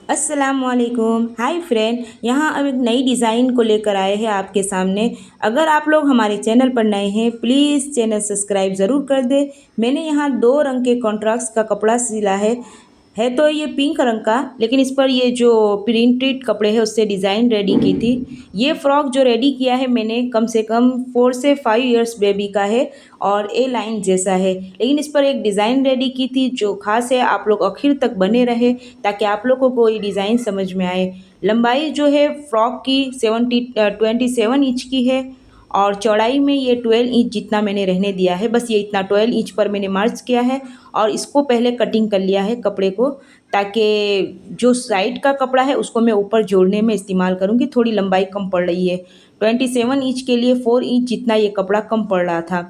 अस्सलामुअलैकुम। Hi friend, यहाँ अब एक नई डिज़ाइन को लेकर आए हैं आपके सामने। अगर आप लोग हमारे चैनल पर नए हैं प्लीज़ चैनल सब्सक्राइब ज़रूर कर दें। मैंने यहाँ दो रंग के कॉन्ट्रास्ट का कपड़ा सिला है तो ये पिंक रंग का, लेकिन इस पर ये जो प्रिंटेड कपड़े हैं उससे डिज़ाइन रेडी की थी। ये फ्रॉक जो रेडी किया है मैंने कम से कम 4 से 5 इयर्स बेबी का है और ए लाइन जैसा है, लेकिन इस पर एक डिज़ाइन रेडी की थी जो खास है। आप लोग आखिर तक बने रहे ताकि आप लोगों को ये डिज़ाइन समझ में आए। लंबाई जो है फ्रॉक की 27 इंच की है और चौड़ाई में ये 12 इंच जितना मैंने रहने दिया है। बस ये इतना 12 इंच पर मैंने मार्च किया है और इसको पहले कटिंग कर लिया है कपड़े को, ताकि जो साइड का कपड़ा है उसको मैं ऊपर जोड़ने में इस्तेमाल करूँगी। थोड़ी लंबाई कम पड़ रही है, 27 इंच के लिए 4 इंच जितना ये कपड़ा कम पड़ रहा था।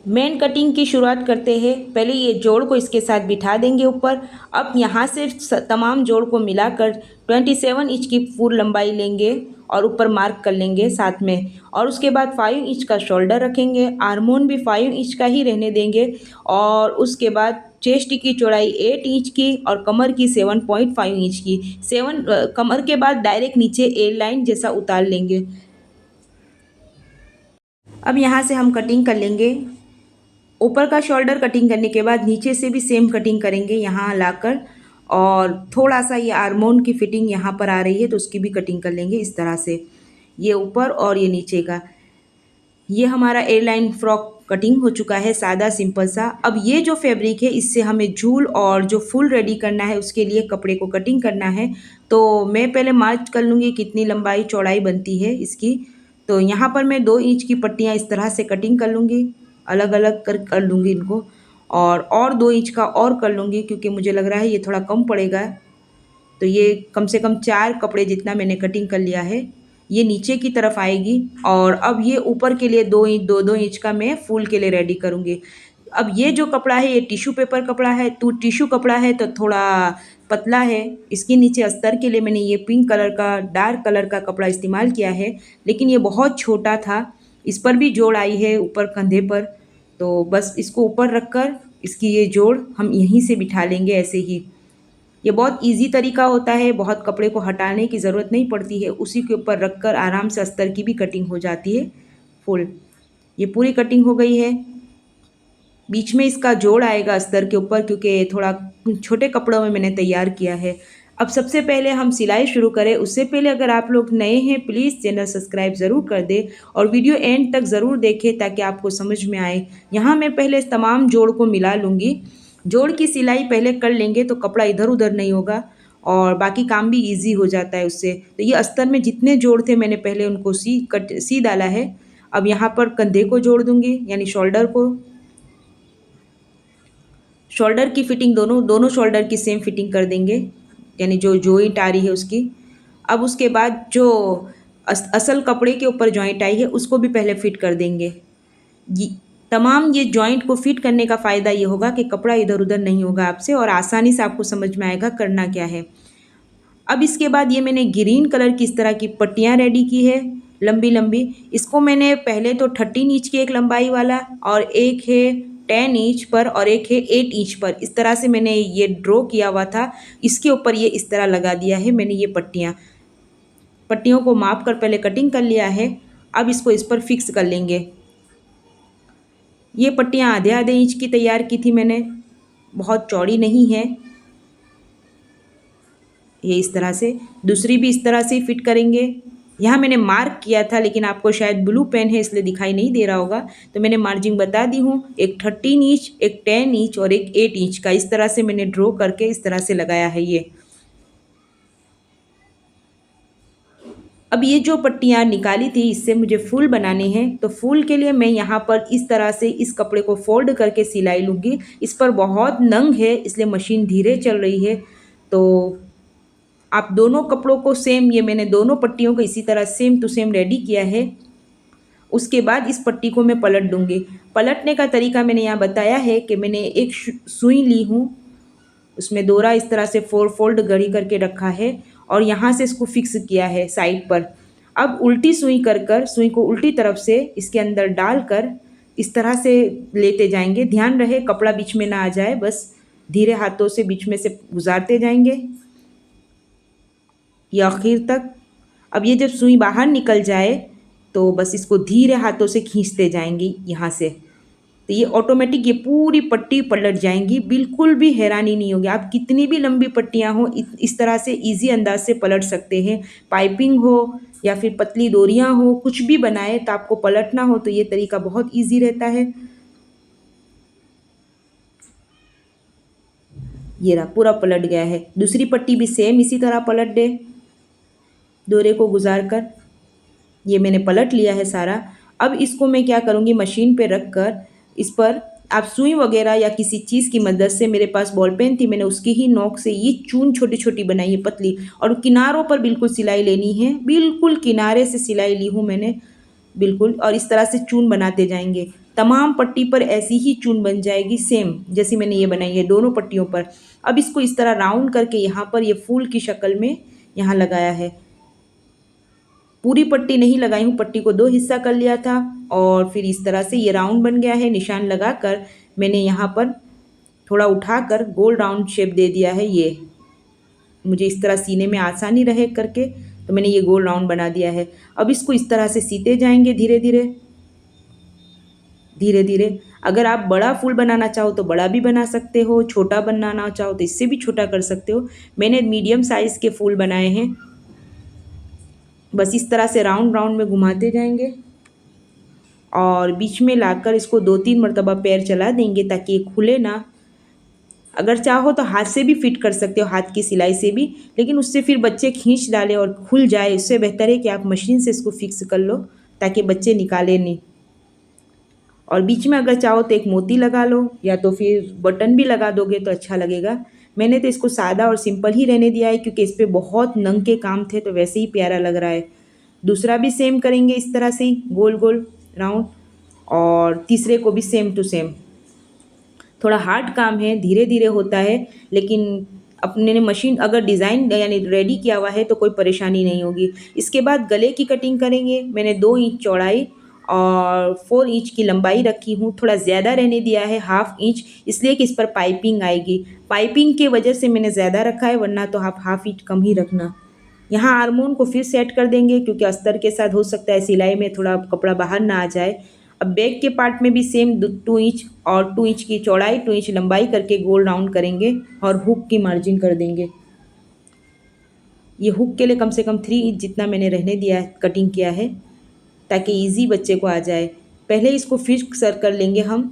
मेन कटिंग की शुरुआत करते हैं। पहले ये जोड़ को इसके साथ बिठा देंगे ऊपर। अब यहाँ से तमाम जोड़ को मिलाकर 27 इंच की फुल लंबाई लेंगे और ऊपर मार्क कर लेंगे साथ में, और उसके बाद 5 इंच का शोल्डर रखेंगे। आर्मोन भी 5 इंच का ही रहने देंगे और उसके बाद चेस्ट की चौड़ाई 8 इंच की और कमर की 7.5 इंच की। कमर के बाद डायरेक्ट नीचे ए लाइन जैसा उतार लेंगे। अब यहाँ से हम कटिंग कर लेंगे। ऊपर का शोल्डर कटिंग करने के बाद नीचे से भी सेम कटिंग करेंगे यहाँ लाकर, और थोड़ा सा ये आर्मोन की फिटिंग यहाँ पर आ रही है तो उसकी भी कटिंग कर लेंगे इस तरह से। ये ऊपर और ये नीचे का। ये हमारा एयरलाइन फ्रॉक कटिंग हो चुका है, सादा सिंपल सा। अब ये जो फैब्रिक है इससे हमें झूल और जो फुल रेडी करना है उसके लिए कपड़े को कटिंग करना है। तो मैं पहले मार्क कर लूँगी कितनी लंबाई चौड़ाई बनती है इसकी। तो यहाँ पर मैं 2 इंच की पट्टियाँ इस तरह से कटिंग कर लूँगी, अलग अलग कर लूँगी इनको, और 2 इंच का और कर लूँगी क्योंकि मुझे लग रहा है ये थोड़ा कम पड़ेगा। तो ये कम से कम 4 कपड़े जितना मैंने कटिंग कर लिया है। ये नीचे की तरफ आएगी और अब ये ऊपर के लिए 2 इंच 2-2 इंच का मैं फूल के लिए रेडी करूँगी। अब ये जो कपड़ा है ये टिश्यू पेपर कपड़ा है, तो टिश्यू कपड़ा है तो थोड़ा पतला है। इसके नीचे अस्तर के लिए मैंने ये पिंक कलर का डार्क कलर का कपड़ा इस्तेमाल किया है, लेकिन ये बहुत छोटा था। इस पर भी जोड़ आई है ऊपर कंधे पर, तो बस इसको ऊपर रखकर इसकी ये जोड़ हम यहीं से बिठा लेंगे ऐसे ही। ये बहुत इजी तरीका होता है, बहुत कपड़े को हटाने की ज़रूरत नहीं पड़ती है, उसी के ऊपर रखकर आराम से अस्तर की भी कटिंग हो जाती है फुल। ये पूरी कटिंग हो गई है। बीच में इसका जोड़ आएगा अस्तर के ऊपर क्योंकि थोड़ा छोटे कपड़ों में मैंने तैयार किया है। अब सबसे पहले हम सिलाई शुरू करें उससे पहले अगर आप लोग नए हैं प्लीज़ चैनल सब्सक्राइब ज़रूर कर दें और वीडियो एंड तक ज़रूर देखें ताकि आपको समझ में आए। यहाँ मैं पहले तमाम जोड़ को मिला लूँगी। जोड़ की सिलाई पहले कर लेंगे तो कपड़ा इधर उधर नहीं होगा और बाकी काम भी इजी हो जाता है उससे। तो ये अस्तर में जितने जोड़ थे मैंने पहले उनको सी डाला है। अब यहाँ पर कंधे को जोड़ दूँगी यानी शोल्डर को। शोल्डर की फिटिंग दोनों दोनों शोल्डर की सेम फिटिंग कर देंगे, यानी जो जॉइंट आ रही है उसकी। अब उसके बाद जो असल कपड़े के ऊपर जॉइंट आई है उसको भी पहले फिट कर देंगे। ये तमाम ये जॉइंट को फिट करने का फ़ायदा ये होगा कि कपड़ा इधर उधर नहीं होगा आपसे और आसानी से आपको समझ में आएगा करना क्या है। अब इसके बाद ये मैंने ग्रीन कलर की इस तरह की पट्टियाँ रेडी की है लंबी लंबी। इसको मैंने पहले तो 13 इंच की एक लंबाई वाला और एक है 10 इंच पर और एक है 8 इंच पर, इस तरह से मैंने ये ड्रॉ किया हुआ था। इसके ऊपर ये इस तरह लगा दिया है मैंने। ये पट्टियों को माप कर पहले कटिंग कर लिया है। अब इसको इस पर फिक्स कर लेंगे। ये पट्टियाँ आधे आधे इंच की तैयार की थी मैंने, बहुत चौड़ी नहीं है। ये इस तरह से दूसरी भी इस तरह से ही फिट करेंगे। यहाँ मैंने मार्क किया था लेकिन आपको शायद ब्लू पेन है इसलिए दिखाई नहीं दे रहा होगा, तो मैंने मार्जिंग बता दी हूँ। एक 13 इंच, एक 10 इंच और एक 8 इंच का इस तरह से मैंने ड्रॉ करके इस तरह से लगाया है ये। अब ये जो पट्टियाँ निकाली थी इससे मुझे फूल बनाने हैं, तो फूल के लिए मैं यहाँ पर इस तरह से इस कपड़े को फोल्ड करके सिलाई लूँगी। इस पर बहुत नंग है इसलिए मशीन धीरे चल रही है। तो आप दोनों कपड़ों को सेम, ये मैंने दोनों पट्टियों को इसी तरह सेम टू सेम रेडी किया है। उसके बाद इस पट्टी को मैं पलट दूँगी। पलटने का तरीका मैंने यहाँ बताया है कि मैंने एक सुई ली हूँ, उसमें दोरा इस तरह से 4 फोल्ड गढ़ी करके रखा है और यहाँ से इसको फिक्स किया है साइड पर। अब उल्टी सुई कर सुई को उल्टी तरफ से इसके अंदर डालकर इस तरह से लेते जाएंगे। ध्यान रहे कपड़ा बीच में ना आ जाए, बस धीरे हाथों से बीच में से गुजारते जाएंगे। ये आखिर तक। अब ये जब सुई बाहर निकल जाए तो बस इसको धीरे हाथों से खींचते जाएंगे यहाँ से, तो ये ऑटोमेटिक ये पूरी पट्टी पलट जाएंगी। बिल्कुल भी हैरानी नहीं होगी। आप कितनी भी लंबी पट्टियाँ हो इस तरह से इजी अंदाज से पलट सकते हैं। पाइपिंग हो या फिर पतली डोरियाँ हो, कुछ भी बनाए तो आपको पलटना हो तो ये तरीका बहुत ईजी रहता है। ये रहा पूरा पलट गया है। दूसरी पट्टी भी सेम इसी तरह पलट दे, डोरे को गुजार कर। ये मैंने पलट लिया है सारा। अब इसको मैं क्या करूँगी, मशीन पे रख कर इस पर आप सुई वगैरह या किसी चीज़ की मदद से, मेरे पास बॉल पेन थी, मैंने उसकी ही नोक से ये चून छोटी छोटी बनाई है पतली, और किनारों पर बिल्कुल सिलाई लेनी है। बिल्कुल किनारे से सिलाई ली हूँ मैंने बिल्कुल, और इस तरह से चून बनाते जाएंगे। तमाम पट्टी पर ऐसी ही चून बन जाएगी सेम जैसी मैंने ये बनाई है दोनों पट्टियों पर। अब इसको इस तरह राउंड करके यहाँ पर ये फूल की शक्ल में यहाँ लगाया है। पूरी पट्टी नहीं लगाई हूँ, पट्टी को दो हिस्सा कर लिया था और फिर इस तरह से ये राउंड बन गया है। निशान लगाकर मैंने यहाँ पर थोड़ा उठाकर गोल राउंड शेप दे दिया है। ये मुझे इस तरह सीने में आसानी रहे करके तो मैंने ये गोल राउंड बना दिया है। अब इसको इस तरह से सीते जाएंगे धीरे धीरे धीरे धीरे। अगर आप बड़ा फूल बनाना चाहो तो बड़ा भी बना सकते हो, छोटा बनाना चाहो तो इससे भी छोटा कर सकते हो। मैंने मीडियम साइज़ के फूल बनाए हैं। बस इस तरह से राउंड राउंड में घुमाते जाएंगे और बीच में लाकर इसको 2-3 मरतबा पैर चला देंगे ताकि ये खुले ना। अगर चाहो तो हाथ से भी फिट कर सकते हो, हाथ की सिलाई से भी, लेकिन उससे फिर बच्चे खींच डालें और खुल जाए। उससे बेहतर है कि आप मशीन से इसको फिक्स कर लो ताकि बच्चे निकाले नहीं। और बीच में अगर चाहो तो एक मोती लगा लो या तो फिर बटन भी लगा दोगे तो अच्छा लगेगा। मैंने तो इसको सादा और सिंपल ही रहने दिया है क्योंकि इस पर बहुत नंग के काम थे तो वैसे ही प्यारा लग रहा है। दूसरा भी सेम करेंगे इस तरह से ही गोल गोल राउंड, और तीसरे को भी सेम टू सेम। थोड़ा हार्ड काम है, धीरे धीरे होता है, लेकिन अपने ने मशीन अगर डिज़ाइन यानी रेडी किया हुआ है तो कोई परेशानी नहीं होगी। इसके बाद गले की कटिंग करेंगे। मैंने 2 इंच चौड़ाई और 4 इंच की लंबाई रखी हूँ। थोड़ा ज़्यादा रहने दिया है, हाफ इंच, इसलिए कि इस पर पाइपिंग आएगी। पाइपिंग के वजह से मैंने ज़्यादा रखा है, वरना तो आप हाफ इंच कम ही रखना। यहाँ आर्मोन को फिर सेट कर देंगे क्योंकि अस्तर के साथ हो सकता है सिलाई में थोड़ा कपड़ा बाहर ना आ जाए। अब बैक के पार्ट में भी सेम 2 इंच और 2 इंच की चौड़ाई 2 इंच लंबाई करके गोल राउंड करेंगे और हुक की मार्जिन कर देंगे। ये हुक के लिए कम से कम 3 इंच जितना मैंने रहने दिया है, कटिंग किया है ताकि इजी बच्चे को आ जाए। पहले इसको फिक्स कर लेंगे हम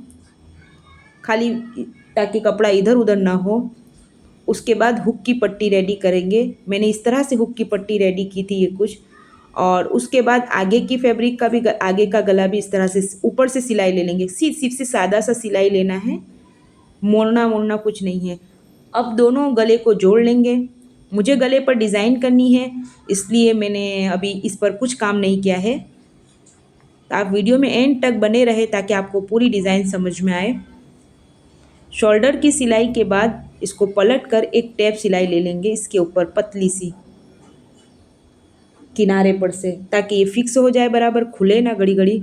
खाली, ताकि कपड़ा इधर उधर ना हो। उसके बाद हुक की पट्टी रेडी करेंगे। मैंने इस तरह से हुक की पट्टी रेडी की थी ये कुछ, और उसके बाद आगे की फैब्रिक का भी आगे का गला भी इस तरह से ऊपर से सिलाई ले लेंगे। सिर्फ से सादा सा सिलाई लेना है, मोड़ना मोड़ना कुछ नहीं है। अब दोनों गले को जोड़ लेंगे। मुझे गले पर डिज़ाइन करनी है इसलिए मैंने अभी इस पर कुछ काम नहीं किया है। तो आप वीडियो में एंड तक बने रहे ताकि आपको पूरी डिज़ाइन समझ में आए। शोल्डर की सिलाई के बाद इसको पलट कर एक टैप सिलाई ले लेंगे इसके ऊपर पतली सी किनारे पर से, ताकि ये फिक्स हो जाए, बराबर खुले ना घड़ी घड़ी।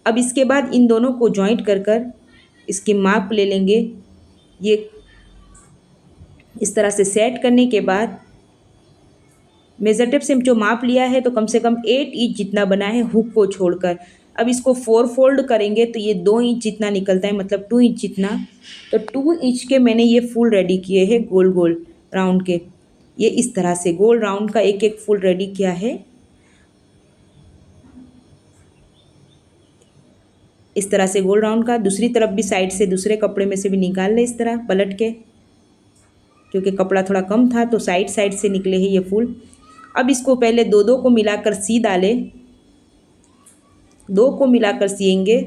अब इसके बाद इन दोनों को जॉइंट कर कर इसकी माप ले लेंगे। ये इस तरह से सेट करने के बाद मेज़र टेप से जो माप लिया है तो कम से कम 8 इंच जितना बना है हुक को छोड़कर। अब इसको 4 फोल्ड करेंगे तो ये 2 इंच जितना निकलता है, मतलब 2 इंच जितना। तो 2 इंच के मैंने ये फूल रेडी किए हैं गोल गोल राउंड के। ये इस तरह से गोल राउंड का एक एक फूल रेडी किया है। इस तरह से गोल राउंड का दूसरी तरफ भी साइड से दूसरे कपड़े में से भी निकाल ले इस तरह पलट के, क्योंकि कपड़ा थोड़ा कम था तो साइड साइड से निकले हैं ये फूल। अब इसको पहले दो दो को मिलाकर सी डालें, 2 को मिलाकर सिएंगे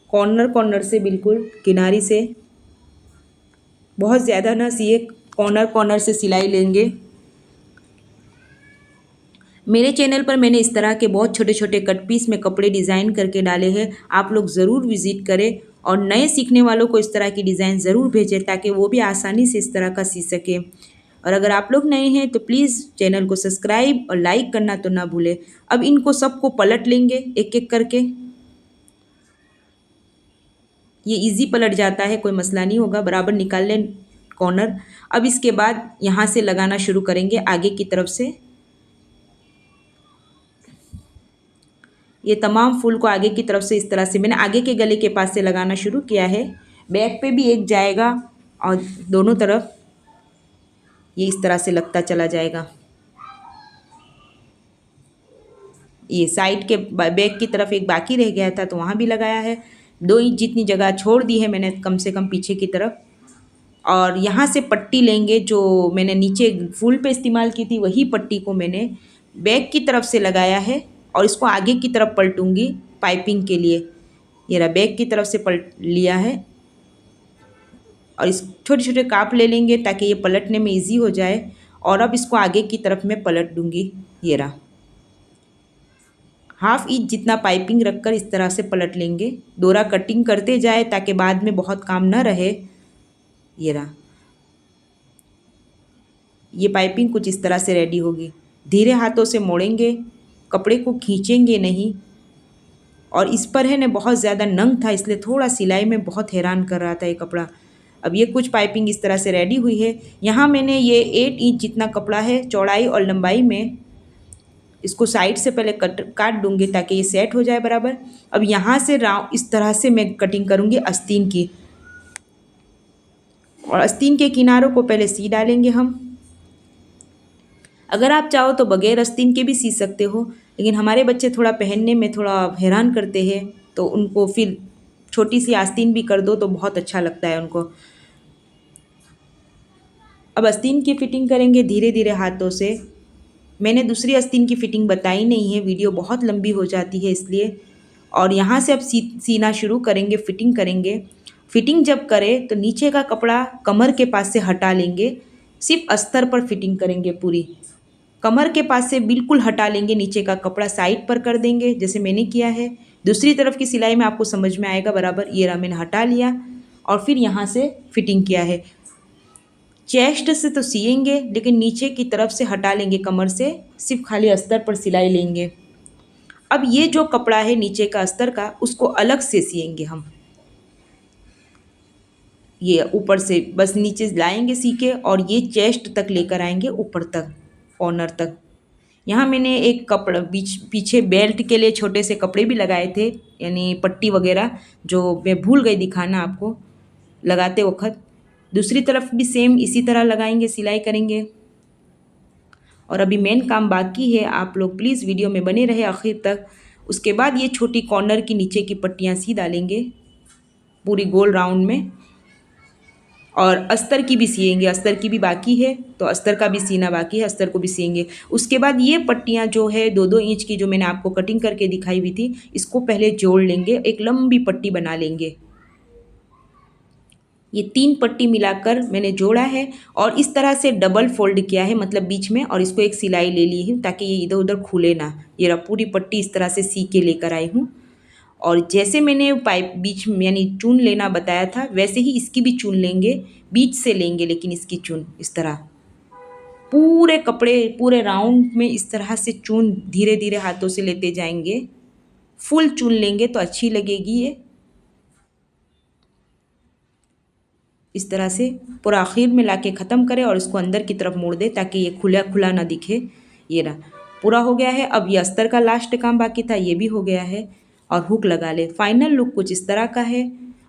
कॉर्नर कॉर्नर से, बिल्कुल किनारी से, बहुत ज़्यादा ना सिए, कॉर्नर कॉर्नर से सिलाई लेंगे। मेरे चैनल पर मैंने इस तरह के बहुत छोटे छोटे कट पीस में कपड़े डिज़ाइन करके डाले हैं, आप लोग ज़रूर विज़िट करें और नए सीखने वालों को इस तरह की डिज़ाइन ज़रूर भेजें ताकि वो भी आसानी से इस तरह का सी सके। और अगर आप लोग नए हैं तो प्लीज़ चैनल को सब्सक्राइब और लाइक करना तो ना भूलें। अब इनको सबको पलट लेंगे एक एक करके। ये इजी पलट जाता है, कोई मसला नहीं होगा, बराबर निकाल लें कॉर्नर। अब इसके बाद यहाँ से लगाना शुरू करेंगे आगे की तरफ से। ये तमाम फूल को आगे की तरफ से इस तरह से मैंने आगे के गले के पास से लगाना शुरू किया है। बैक पे भी एक जाएगा और दोनों तरफ ये इस तरह से लगता चला जाएगा। ये साइड के बैक की तरफ एक बाकी रह गया था तो वहाँ भी लगाया है। 2 इंच जितनी जगह छोड़ दी है मैंने कम से कम पीछे की तरफ। और यहाँ से पट्टी लेंगे जो मैंने नीचे फूल पे इस्तेमाल की थी, वही पट्टी को मैंने बैक की तरफ से लगाया है और इसको आगे की तरफ पलटूंगी पाइपिंग के लिए। ये रहा बैक की तरफ से पलट लिया है और इस छोटे छोटे काप ले लेंगे ताकि ये पलटने में इजी हो जाए। और अब इसको आगे की तरफ मैं पलट दूंगी। ये रहा, 1/2 इंच जितना पाइपिंग रखकर इस तरह से पलट लेंगे। डोरा कटिंग करते जाए ताकि बाद में बहुत काम न रहे। ये रहा, ये पाइपिंग कुछ इस तरह से रेडी होगी। धीरे हाथों से मोड़ेंगे, कपड़े को खींचेंगे नहीं। और इस पर है ना बहुत ज़्यादा नंग था इसलिए थोड़ा सिलाई में बहुत हैरान कर रहा था ये कपड़ा। अब ये कुछ पाइपिंग इस तरह से रेडी हुई है। यहाँ मैंने ये 8 इंच जितना कपड़ा है चौड़ाई और लंबाई में, इसको साइड से पहले काट दूंगी ताकि ये सेट हो जाए बराबर। अब यहाँ से राउंड इस तरह से मैं कटिंग करूँगी आस्तीन की, और आस्तीन के किनारों को पहले सी डालेंगे हम। अगर आप चाहो तो बगैर आस्तीन के भी सी सकते हो, लेकिन हमारे बच्चे थोड़ा पहनने में थोड़ा हैरान करते हैं तो उनको फिर छोटी सी आस्तीन भी कर दो तो बहुत अच्छा लगता है उनको। अब आस्तीन की फ़िटिंग करेंगे धीरे धीरे हाथों से। मैंने दूसरी आस्तीन की फ़िटिंग बताई नहीं है, वीडियो बहुत लंबी हो जाती है इसलिए। और यहाँ से अब सीना शुरू करेंगे, फ़िटिंग करेंगे। फ़िटिंग जब करें तो नीचे का कपड़ा कमर के पास से हटा लेंगे, सिर्फ अस्तर पर फिटिंग करेंगे पूरी। कमर के पास से बिल्कुल हटा लेंगे, नीचे का कपड़ा साइड पर कर देंगे जैसे मैंने किया है। दूसरी तरफ की सिलाई में आपको समझ में आएगा बराबर। ये रहा, मैंने हटा लिया और फिर यहाँ से फिटिंग किया है। चेस्ट से तो सिएंगे लेकिन नीचे की तरफ से हटा लेंगे कमर से, सिर्फ खाली अस्तर पर सिलाई लेंगे। अब ये जो कपड़ा है नीचे का अस्तर का, उसको अलग से सिएंगे हम। ये ऊपर से बस नीचे लाएंगे सी के और ये चेस्ट तक लेकर आएंगे, ऊपर तक कॉर्नर तक। यहाँ मैंने एक कपड़ा पीछे बेल्ट के लिए छोटे से कपड़े भी लगाए थे, यानी पट्टी वगैरह, जो मैं भूल गई दिखाना आपको लगाते वक्त। दूसरी तरफ भी सेम इसी तरह लगाएंगे, सिलाई करेंगे। और अभी मेन काम बाकी है, आप लोग प्लीज़ वीडियो में बने रहे आखिर तक। उसके बाद ये छोटी कॉर्नर की नीचे की पट्टियाँ सी डालेंगे पूरी गोल राउंड में। और अस्तर की भी सिएंगे, अस्तर की भी बाकी है तो अस्तर का भी सीना बाकी है, अस्तर को भी सिएंगे। उसके बाद ये पट्टियाँ जो है 2-2 इंच की जो मैंने आपको कटिंग करके दिखाई हुई थी, इसको पहले जोड़ लेंगे, एक लंबी पट्टी बना लेंगे। ये 3 पट्टी मिलाकर मैंने जोड़ा है और इस तरह से डबल फोल्ड किया है, मतलब बीच में, और इसको एक सिलाई ले ली है ताकि ये इधर उधर खुले ना। ये रहा, पूरी पट्टी इस तरह से सी के लेकर आई हूँ। और जैसे मैंने पाइप बीच में यानी चून लेना बताया था, वैसे ही इसकी भी चून लेंगे, बीच से लेंगे लेकिन इसकी चून इस तरह पूरे कपड़े पूरे राउंड में इस तरह से चून धीरे धीरे हाथों से लेते जाएंगे। फुल चून लेंगे तो अच्छी लगेगी ये। इस तरह से पूरा आखिर में लाके ख़त्म करें और इसको अंदर की तरफ मोड़ दे ताकि ये खुला खुला ना दिखे। ये रहा, पूरा हो गया है। अब ये अस्तर का लास्ट काम बाकी था, ये भी हो गया है। और हुक लगा ले। फाइनल लुक कुछ इस तरह का है।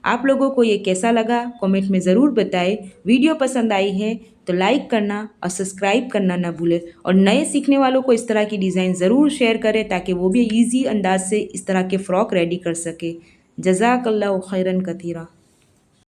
आप लोगों को ये कैसा लगा कमेंट में ज़रूर बताएं। वीडियो पसंद आई है तो लाइक करना और सब्सक्राइब करना ना भूलें। और नए सीखने वालों को इस तरह की डिज़ाइन ज़रूर शेयर करें ताकि वो भी ईजी अंदाज से इस तरह के फ़्रॉक रेडी कर सके। जज़ाकल्लाहु खैरन कथीरा।